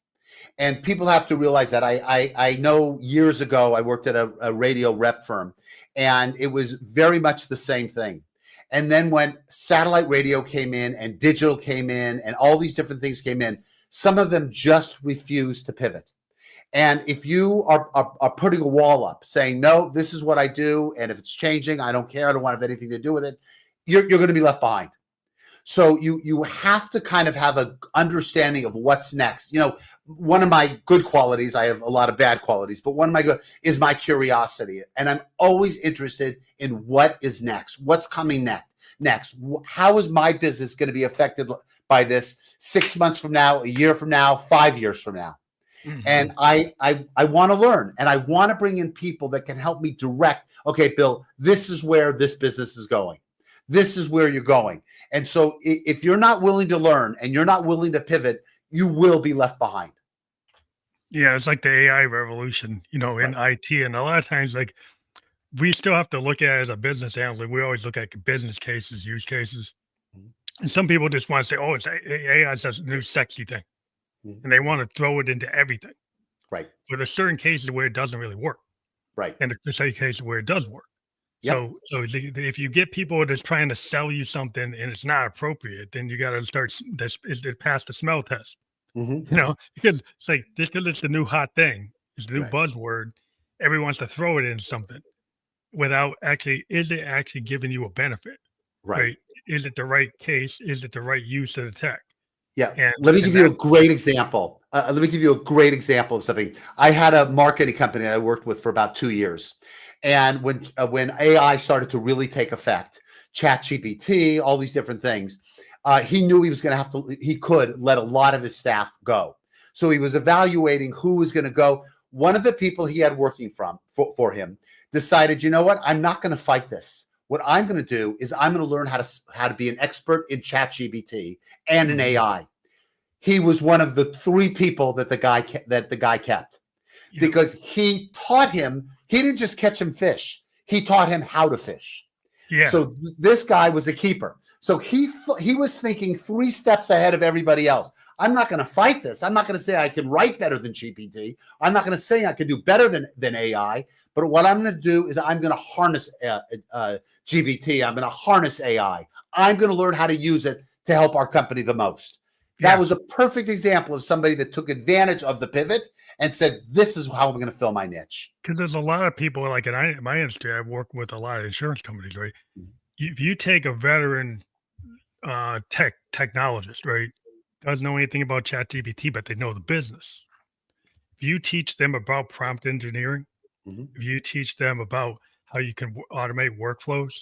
And people have to realize that. I know years ago, I worked at a radio rep firm, and it was very much the same thing. And then when satellite radio came in and digital came in and all these different things came in, some of them just refused to pivot. And if you are putting a wall up saying, no, this is what I do, and if it's changing, I don't care, I don't want to have anything to do with it, you're going to be left behind. So you have to kind of have an understanding of what's next. One of my good qualities, I have a lot of bad qualities, but one of my good is my curiosity. And I'm always interested in what is next, what's coming next. How is my business going to be affected by this 6 months from now, a year from now, 5 years from now? And I want to learn, and I want to bring in people that can help me direct, okay, Bill, this is where this business is going. This is where you're going. And so if you're not willing to learn and you're not willing to pivot, you will be left behind. Yeah, it's like the AI revolution, in IT. And a lot of times, like, we still have to look at it as a business analyst. We always look at business cases, use cases. And some people just want to say, oh, it's AI is this new sexy thing. And they want to throw it into everything. Right. But there's certain cases where it doesn't really work, Right. and there's certain cases where it does work. Yep. If you get people that's trying to sell you something and it's not appropriate, then you got to start this is it past the smell test, Hmm. because it's like just because it's the new hot thing, it's the new Right. buzzword, everyone wants to throw it in something without actually, is it actually giving you a benefit, Right. right? Is it the right case? Is it the right use of the tech? Yeah. And Let me and give you a that's great example. Let me give you a great example of something. I had a marketing company I worked with for about 2 years. And when AI started to really take effect, ChatGPT, all these different things, he knew he could let a lot of his staff go. So he was evaluating who was going to go. One of the people he had working for him decided, you know what? I'm not going to fight this. What I'm going to do is I'm going to learn how to be an expert in ChatGPT and in mhm, AI. He was one of the 3 people that the guy kept, yep, because he taught him. He didn't just catch him fish. He taught him how to fish. yeah, So this guy was a keeper. So he was thinking 3 steps ahead of everybody else. I'm not going to fight this. I'm not going to say I can write better than GPT. I'm not going to say I can do better than AI. But what I'm going to do is I'm going to harness GPT. I'm going to harness AI. I'm going to learn how to use it to help our company the most. That yeah. was a perfect example of somebody that took advantage of the pivot and said, this is how I'm going to fill my niche. Because there's a lot of people like in my industry, I work with a lot of insurance companies, right? If you take a veteran technologist, right, doesn't know anything about ChatGPT, but they know the business. If you teach them about prompt engineering, Mhm. if you teach them about how you can automate workflows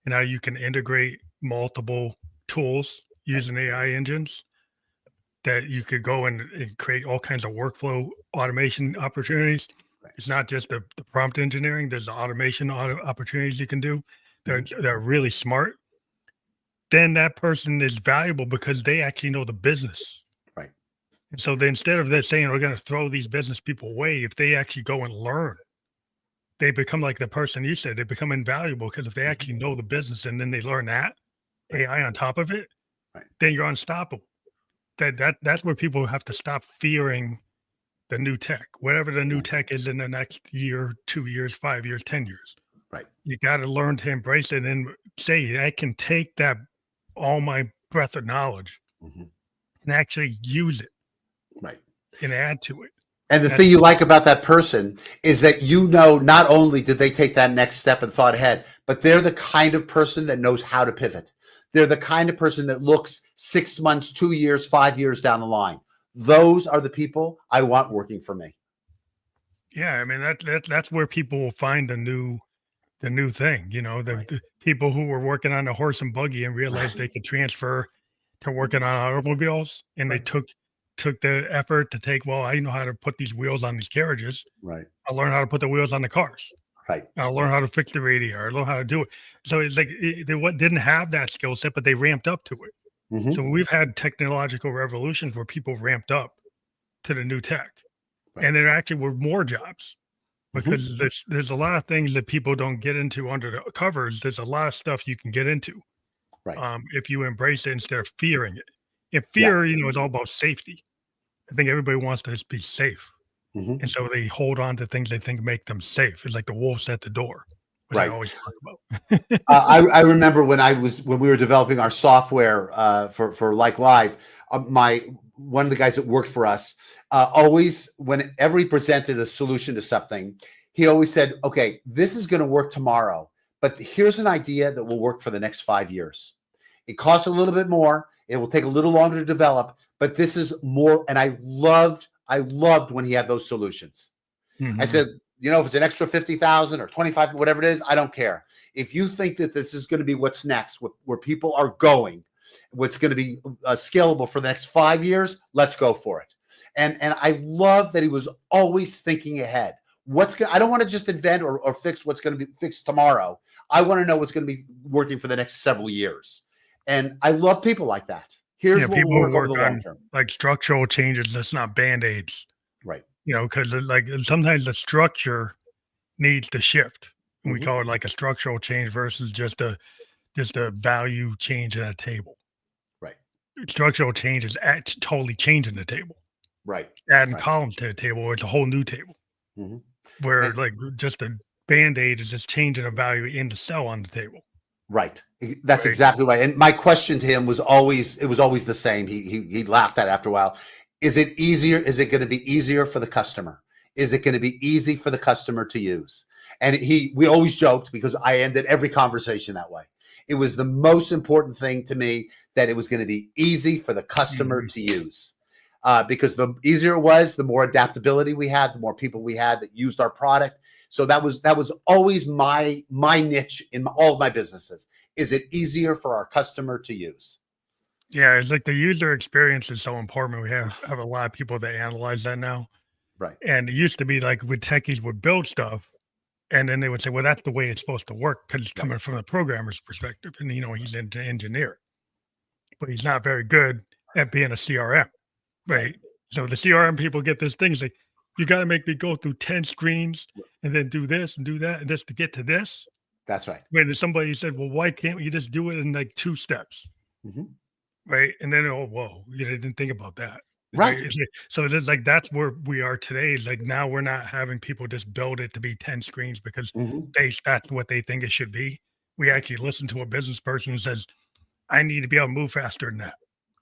and how you can integrate multiple tools Right. using AI engines, that you could go and create all kinds of workflow automation opportunities. Right. It's not just the prompt engineering, there's the automation opportunities you can do. They're, Mhm. they're really smart. Then that person is valuable because they actually know the business. Right. And so then instead of this saying we're going to throw these business people away, if they actually go and learn, they become like the person you said, they become invaluable because if they Mhm. actually know the business and then they learn that Right. AI on top of it, Right. then you're unstoppable. That's where people have to stop fearing the new tech, whatever the new Yeah. tech is in the next year, 2 years, 5 years, 10 years. Right. You got to learn to embrace it and say, I can take that, all my breadth of knowledge, Mhm. and actually use it Right. and add to it. And the That's thing you like about that person is that, not only did they take that next step and thought ahead, but they're the kind of person that knows how to pivot. They're the kind of person that looks 6 months, 2 years, 5 years down the line. Those are the people I want working for me. yeah. I mean that's where people will find the new thing. Right. The people who were working on a horse and buggy and realized Right. they could transfer to working on automobiles, and they Right. took the effort to take. Well, I know how to put these wheels on these carriages. Right. I'll learn how to put the wheels on the cars. Right. I'll learn how to fix the radiator. I learn how to do it. So it's like they what didn't have that skill set, but they ramped up to it. So Hmm. we've had technological revolutions where people ramped up to the new tech, Right. and there actually were more jobs Hmm. because there's a lot of things that people don't get into under the covers. There's a lot of stuff you can get into Right. if you embrace it instead of fearing it. If Yeah. fear, is all about safety. I think everybody wants to just be safe, Hmm. and so they hold on to things they think make them safe. It's like the wolves at the door, which I Right. always talk about. I remember when we were developing our software for Like Live, my one of the guys that worked for us always, whenever he presented a solution to something, he always said, "Okay, this is going to work tomorrow, but here's an idea that will work for the next 5 years. It costs a little bit more. It will take a little longer to develop, but this is more." And I loved when he had those solutions. I Mhm. said, if it's an extra 50,000 or 25, whatever it is, I don't care. If you think that this is going to be what's next, where people are going, what's going to be scalable for the next 5 years, let's go for it. And I love that he was always thinking ahead. I don't want to just invent or fix what's going to be fixed tomorrow. I want to know what's going to be working for the next several years. And I love people like that. Yeah, Here's what will people who work over work the long on term. like structural changes. That's not band-aids. Right. Because like sometimes the structure needs to shift. And we Hmm. call it like a structural change versus just a value change in a table. Right. Structural change is totally changing the table. Right. Adding Right. columns to the table, or it's a whole new table hmm where And like just a band-aid is just changing a value in the cell on the table. right. That's Right. exactly right. And my question to him was always, it was always the same. He laughed at it after a while. Is it easier? Is it going to be easier for the customer? Is it going to be easy for the customer to use? And we always joked because I ended every conversation that way. It was the most important thing to me that it was going to be easy for the customer Mhm. to use. Because the easier it was, the more adaptability we had, the more people we had that used our product. So that was always my niche in all of my businesses. Is it easier for our customer to use? Yeah, it's like the user experience is so important. We have a lot of people that analyze that now. Right. And it used to be like with techies would build stuff and then they would say, well, that's the way it's supposed to work because it's Right. coming from the programmer's perspective. And, he's an engineer, but he's not very good at being a CRM, Right. right? So the CRM people get this thing. It's like, you got to make me go through 10 screens and then do this and do that and just to get to this. That's right. When somebody said, well, why can't you just do it in like 2 steps? hmm Right, and then, "Oh, whoa, didn't think about that." Right, Right. so it's like that's where we are today, is like now we're not having people just build it to be 10 screens because hmm that's what they think it should be. We Right. actually listen to a business person who says, "I need to be able to move faster than that.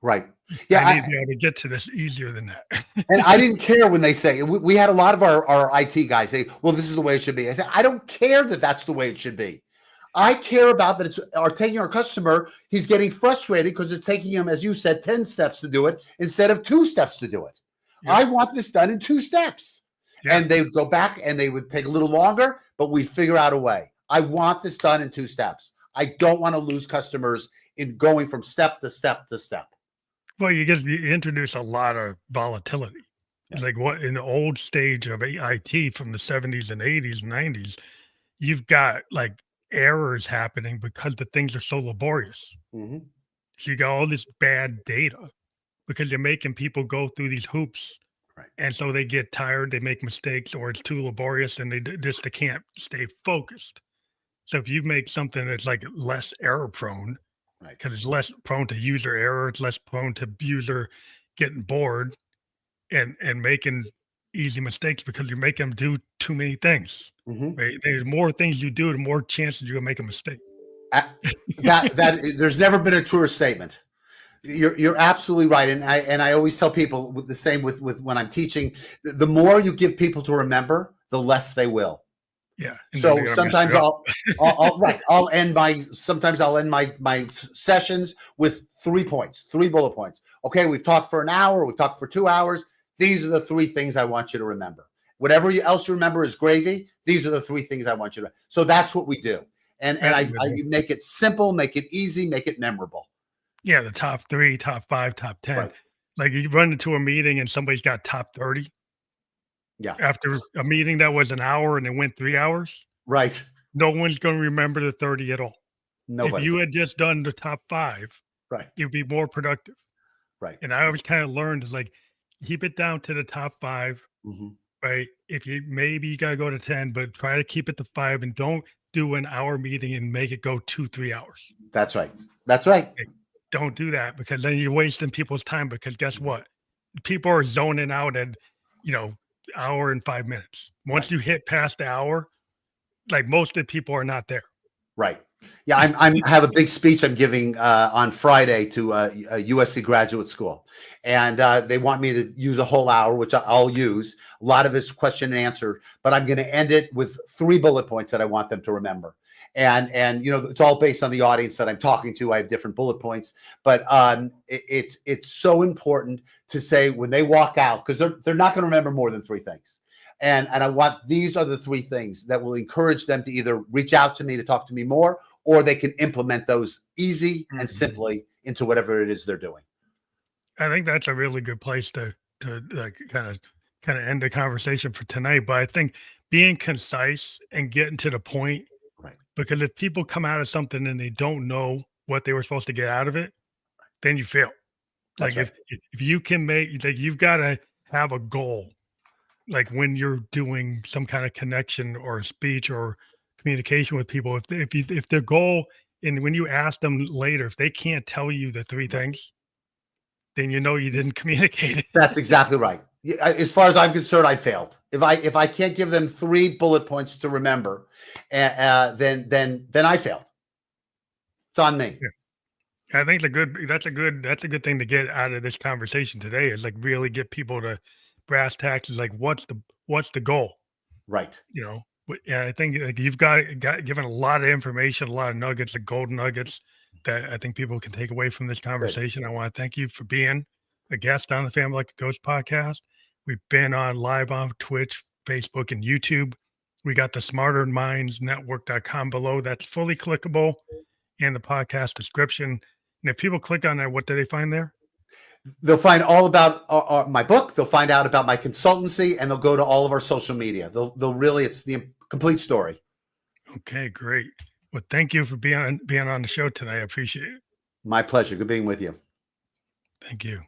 Right. I need to Yeah. be able to get to this easier than that." And I didn't care when they say we had a lot of our IT guys say, well, this is the way it should be. I said, I don't care that that's the way it should be. I care about that it's taking our customer. He's getting frustrated because it's taking him, as you said, 10 steps to do it instead of 2 steps to do it. Yep. I want this done in 2 steps. Yeah. And they would go back and they would take a little longer, but we'd figure out a way. I want this done in 2 steps. I don't want to lose customers in going from step to step to step. Well, you introduce a lot of volatility. Right. Like what in the old stage of IT from the 70s and 80s, 90s, you've got like errors happening because the things are so laborious. hmm So you got all this bad data because you're making people go through these hoops. Right. And so they get tired, they make mistakes, or it's too laborious and they can't stay focused. So if you make something that's like less error prone, Right. because it's less prone to user error, it's less prone to user getting bored and making easy mistakes because you're making them do too many things. hmm Right? There's more things you do, the more chances you're gonna make a mistake. That there's never been a truer statement. You're absolutely right, and I always tell people the same with when I'm teaching. The more you give people to remember, the less they will. Yeah. And then So they're gonna mess sometimes it up. I'll end my sessions with 3 points, 3 bullet points. Okay, we've talked for an hour, we've talked for 2 hours. These are the 3 things I want you to remember. Whatever else you remember is gravy. These are the 3 things I want you to. So that's what we do, and That's a I good one. make it simple, make it easy, make it memorable. Yeah, the top 3, top 5, top 10. Right. Like you run into a meeting and somebody's got top 30 Yeah. after a meeting that was an hour and it went 3 hours. Right. No one's going to remember the 30 at all. If Nobody. you had just done the top 5, Right. you'd be more productive. Right. And I always kind of learned is like keep it down to the top 5, hmm right? If you maybe you got to go to 10, but try to keep it to 5 and don't do an hour meeting and make it go 2-3 hours. That's right. That's right. Don't do that because then you're wasting people's time because guess what? People are zoning out at, hour and 5 minutes. Once Right. you hit past the hour, like most of the people are not there. Right. Yeah, I have a big speech I'm giving on Friday to a USC graduate school, and they want me to use a whole hour, which I'll use. A lot of it's question and answer, but I'm going to end it with 3 bullet points that I want them to remember. And it's all based on the audience that I'm talking to. I have different bullet points, but it's so important to say when they walk out, because they're not going to remember more than 3 things. And I want these are the 3 things that will encourage them to either reach out to me to talk to me more, or they can implement those easy and Mhm. simply into whatever it is they're doing. I think that's a really good place to like kind of end the conversation for tonight. But I think being concise and getting to the point, Right. because if people come out of something and they don't know what they were supposed to get out of it, then you fail. That's Like right. if you can make like you've got to have a goal. Like when you're doing some kind of connection or speech or communication with people, if their goal and when you ask them later, if they can't tell you the 3 Right. things, then you know you didn't communicate it. That's exactly right. As far as I'm concerned, I failed. If I can't give them 3 bullet points to remember, then I failed. It's on me. Yeah. I think that's a good thing to get out of this conversation today is like really get people to brass tacks is like what's the goal? Right. You know, yeah, I think like you've got given a lot of information, a lot of nuggets, the golden nuggets that I think people can take away from this Good. conversation. I want to thank you for being a guest on the Family Like a Coach podcast. We've been on live on Twitch, Facebook, and YouTube. We got the smartermindsnetwork.com below. That's fully clickable in the podcast description. And if people click on that, what do they find there? They'll find all about my book. They'll find out about my consultancy, and they'll go to all of our social media. They'll really, it's the complete story. Okay, great. Well, thank you for being on the show tonight. I appreciate it. My pleasure. Good being with you. Thank you.